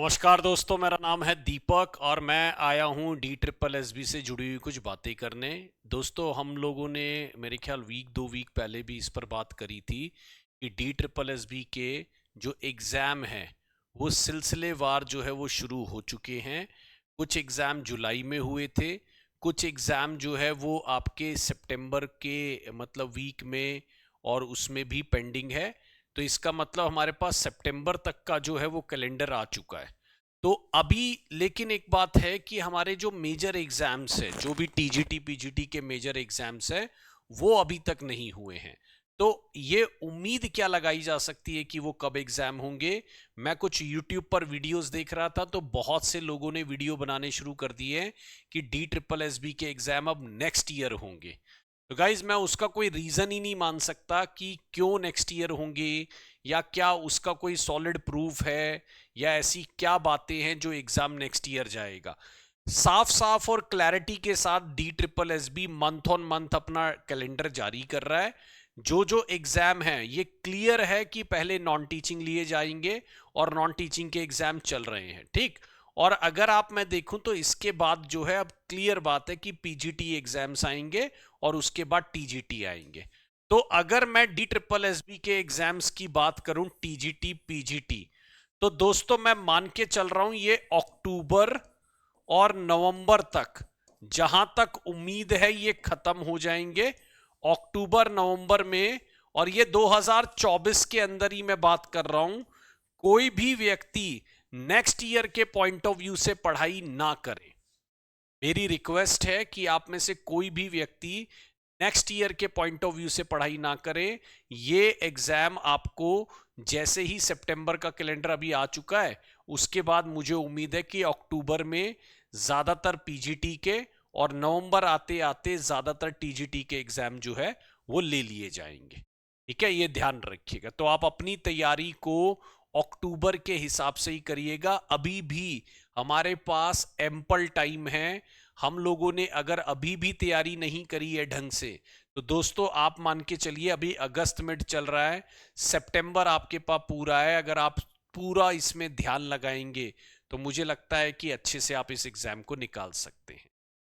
नमस्कार दोस्तों, मेरा नाम है दीपक और मैं आया हूँ DSSB से जुड़ी हुई कुछ बातें करने। दोस्तों, हम लोगों ने मेरे ख्याल दो वीक पहले भी इस पर बात करी थी कि DSSB के जो एग्ज़ाम हैं वो सिलसिलेवार जो है वो शुरू हो चुके हैं। कुछ एग्ज़ाम जुलाई में हुए थे, कुछ एग्ज़ाम जो है वो आपके सितंबर के मतलब वीक में और उसमें भी पेंडिंग है। तो इसका मतलब हमारे पास सितंबर तक का जो है वो कैलेंडर आ चुका है। तो अभी लेकिन एक बात है कि हमारे जो मेजर एग्जाम्स है, जो भी टीजीटी पीजीटी के मेजर एग्जाम्स है, वो अभी तक नहीं हुए हैं। तो ये उम्मीद क्या लगाई जा सकती है कि वो कब एग्जाम होंगे? मैं कुछ यूट्यूब पर वीडियोस देख रहा था तो बहुत से लोगों ने वीडियो बनाने शुरू कर दिए हैं कि DSSB के एग्जाम अब नेक्स्ट ईयर होंगे। तो गाइज, मैं उसका कोई रीजन ही नहीं मान सकता कि क्यों नेक्स्ट ईयर होंगे, या क्या उसका कोई सॉलिड प्रूफ है, या ऐसी क्या बातें हैं जो एग्जाम नेक्स्ट ईयर जाएगा। साफ साफ और क्लैरिटी के साथ DSSB मंथ ऑन मंथ अपना कैलेंडर जारी कर रहा है। जो एग्जाम है ये क्लियर है कि पहले नॉन टीचिंग लिए जाएंगे और नॉन टीचिंग के एग्जाम चल रहे हैं, ठीक। और अगर आप मैं देखूं तो इसके बाद जो है अब क्लियर बात है कि पीजीटी एग्जाम्स आएंगे और उसके बाद टीजीटी आएंगे। तो अगर मैं DSSB के एग्जाम्स की बात करूं, टीजीटी पीजीटी, तो दोस्तों मैं मान के चल रहा हूं ये अक्टूबर और नवंबर तक, जहां तक उम्मीद है ये खत्म हो जाएंगे अक्टूबर नवंबर में। और ये 2024 के अंदर ही मैं बात कर रहा हूं। कोई भी व्यक्ति नेक्स्ट ईयर के पॉइंट ऑफ व्यू से पढ़ाई ना करे। मेरी रिक्वेस्ट है कि आप में से कोई भी व्यक्ति नेक्स्ट ईयर के पॉइंट ऑफ व्यू से पढ़ाई ना करें। ये एग्जाम आपको जैसे ही सितंबर का कैलेंडर अभी आ चुका है, उसके बाद मुझे उम्मीद है कि अक्टूबर में ज्यादातर पीजीटी के और नवंबर आते आते ज्यादातर टीजीटी के एग्जाम जो है वो ले लिए जाएंगे। ठीक है, ये ध्यान रखिएगा। तो आप अपनी तैयारी को अक्टूबर के हिसाब से ही करिएगा। अभी भी हमारे पास एम्पल टाइम है। हम लोगों ने अगर अभी भी तैयारी नहीं करी है ढंग से, तो दोस्तों आप मान के चलिए अभी अगस्त मिड चल रहा है, सितंबर आपके पास पूरा है। अगर आप पूरा इसमें ध्यान लगाएंगे तो मुझे लगता है कि अच्छे से आप इस एग्जाम को निकाल सकते हैं।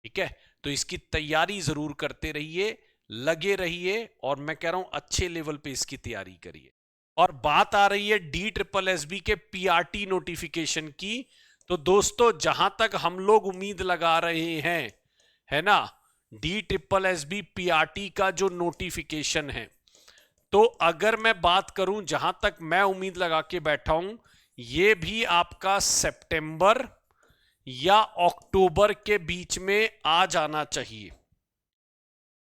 ठीक है, तो इसकी तैयारी जरूर करते रहिए, लगे रहिए, और मैं कह रहा हूं अच्छे लेवल पे इसकी तैयारी करिए। और बात आ रही है DSSB के पीआरटी नोटिफिकेशन की। तो दोस्तों जहां तक हम लोग उम्मीद लगा रहे हैं, है ना, DSSB पीआरटी का जो नोटिफिकेशन है, तो अगर मैं बात करूं जहां तक मैं उम्मीद लगा के बैठा हूं, ये भी आपका सितंबर या अक्टूबर के बीच में आ जाना चाहिए।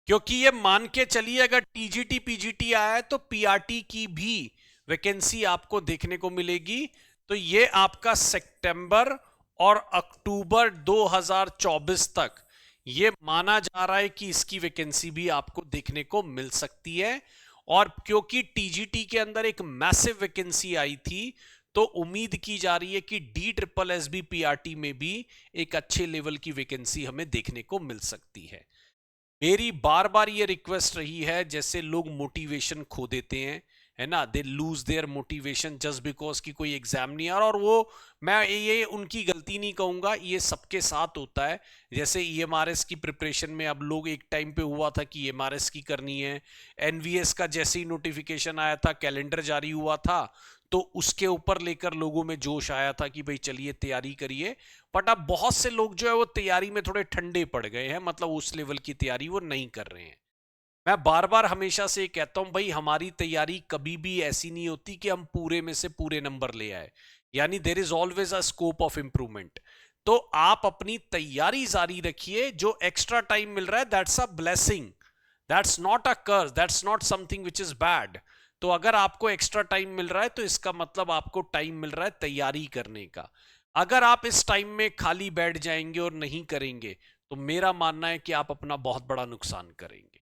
क्योंकि ये मान के चलिए अगर टीजीटी पीजीटी आया है तो पीआरटी की भी वैकेंसी आपको देखने को मिलेगी। तो ये आपका सितंबर और अक्टूबर 2024 तक ये माना जा रहा है कि इसकी वैकेंसी भी आपको देखने को मिल सकती है। और क्योंकि टीजीटी के अंदर एक मैसिव वैकेंसी आई थी, तो उम्मीद की जा रही है कि DSSB पीआरटी में भी एक अच्छे लेवल की वैकेंसी हमें देखने को मिल सकती है। मेरी बार बार ये रिक्वेस्ट रही है, जैसे लोग मोटिवेशन खो देते हैं, है ना, they lose their motivation just because की कोई एग्जाम नहीं आ रहा। और वो मैं ये उनकी गलती नहीं कहूंगा, ये सबके साथ होता है। जैसे ईएमआरएस की प्रिपरेशन में अब लोग एक टाइम पे हुआ था कि ईएमआरएस की करनी है, एनवीएस का जैसे ही नोटिफिकेशन आया था, कैलेंडर जारी हुआ था, तो उसके ऊपर लेकर लोगों में जोश आया था कि भाई चलिए तैयारी करिए। बट अब बहुत से लोग जो है वो तैयारी में थोड़े ठंडे पड़ गए हैं, मतलब उस लेवल की तैयारी वो नहीं कर रहे हैं। मैं बार बार हमेशा से कहता हूं भाई, हमारी तैयारी कभी भी ऐसी नहीं होती कि हम पूरे में से पूरे नंबर ले आए, यानी there is always a scope of improvement. तो आप अपनी तैयारी जारी रखिए। जो एक्स्ट्रा टाइम मिल रहा है that's a blessing, that's not a curse, that's not something which is bad. तो अगर आपको एक्स्ट्रा टाइम मिल रहा है तो इसका मतलब आपको टाइम मिल रहा है तैयारी करने का। अगर आप इस टाइम में खाली बैठ जाएंगे और नहीं करेंगे, तो मेरा मानना है कि आप अपना बहुत बड़ा नुकसान करेंगे।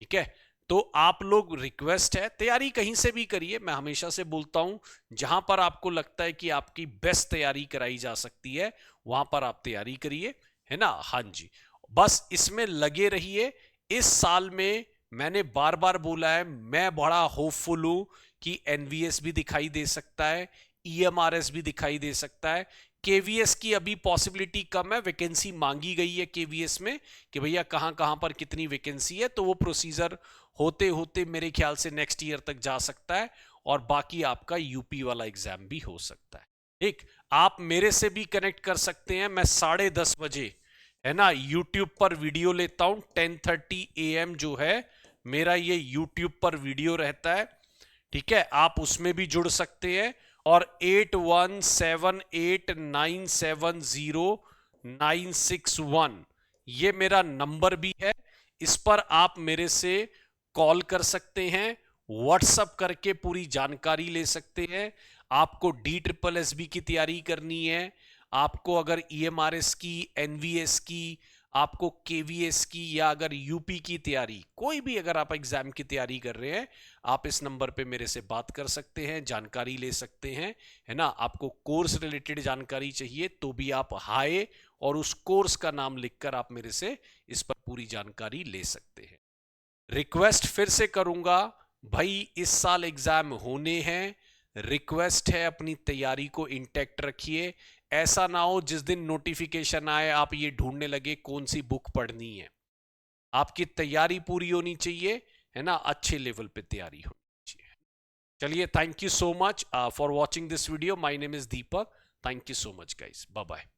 ठीक है, तो आप लोग, रिक्वेस्ट है, तैयारी कहीं से भी करिए। मैं हमेशा से बोलता हूं, जहां पर आपको लगता है कि आपकी बेस्ट तैयारी कराई जा सकती है, वहां पर आप तैयारी करिए, है ना। हाँ जी, बस इसमें लगे रहिए। इस साल में मैंने बार बार बोला है, मैं बड़ा होपफुल हूं कि एनवीएस भी दिखाई दे सकता है, EMRS भी दिखाई दे सकता है। KVS की अभी पॉसिबिलिटी कम है, वैकेंसी मांगी गई है KVS में कि भैया कहां कहां पर कितनी वैकेंसी है, तो वो प्रोसीजर होते होते मेरे ख्याल से नेक्स्ट ईयर तक जा सकता है और बाकी आपका यूपी वाला एग्जाम भी हो सकता है। ठीक, आप मेरे से भी कनेक्ट कर सकते हैं। मैं 10:30 बजे है ना यूट्यूब पर वीडियो लेता हूं। 10:30 AM जो है मेरा ये यूट्यूब पर वीडियो रहता है। ठीक है, आप उसमें भी जुड़ सकते हैं और 8178970961 ये मेरा नंबर भी है। इस पर आप मेरे से कॉल कर सकते हैं, व्हाट्सअप करके पूरी जानकारी ले सकते हैं। आपको DSSB की तैयारी करनी है, आपको अगर EMRS की, NVS की, आपको KVS की, या अगर यूपी की तैयारी, कोई भी अगर आप एग्जाम की तैयारी कर रहे हैं, आप इस नंबर पे मेरे से बात कर सकते हैं, जानकारी ले सकते हैं, है ना। आपको कोर्स रिलेटेड जानकारी चाहिए तो भी आप हाय और उस कोर्स का नाम लिखकर आप मेरे से इस पर पूरी जानकारी ले सकते हैं। रिक्वेस्ट फिर से करूंगा भाई, इस साल एग्जाम होने हैं, रिक्वेस्ट है अपनी तैयारी को इंटैक्ट रखिए। ऐसा ना हो जिस दिन नोटिफिकेशन आए आप ये ढूंढने लगे कौन सी बुक पढ़नी है। आपकी तैयारी पूरी होनी चाहिए, है ना, अच्छे लेवल पे तैयारी होनी चाहिए। चलिए, thank you so much for watching this video. My name is Deepak. Thank you so much guys, bye bye.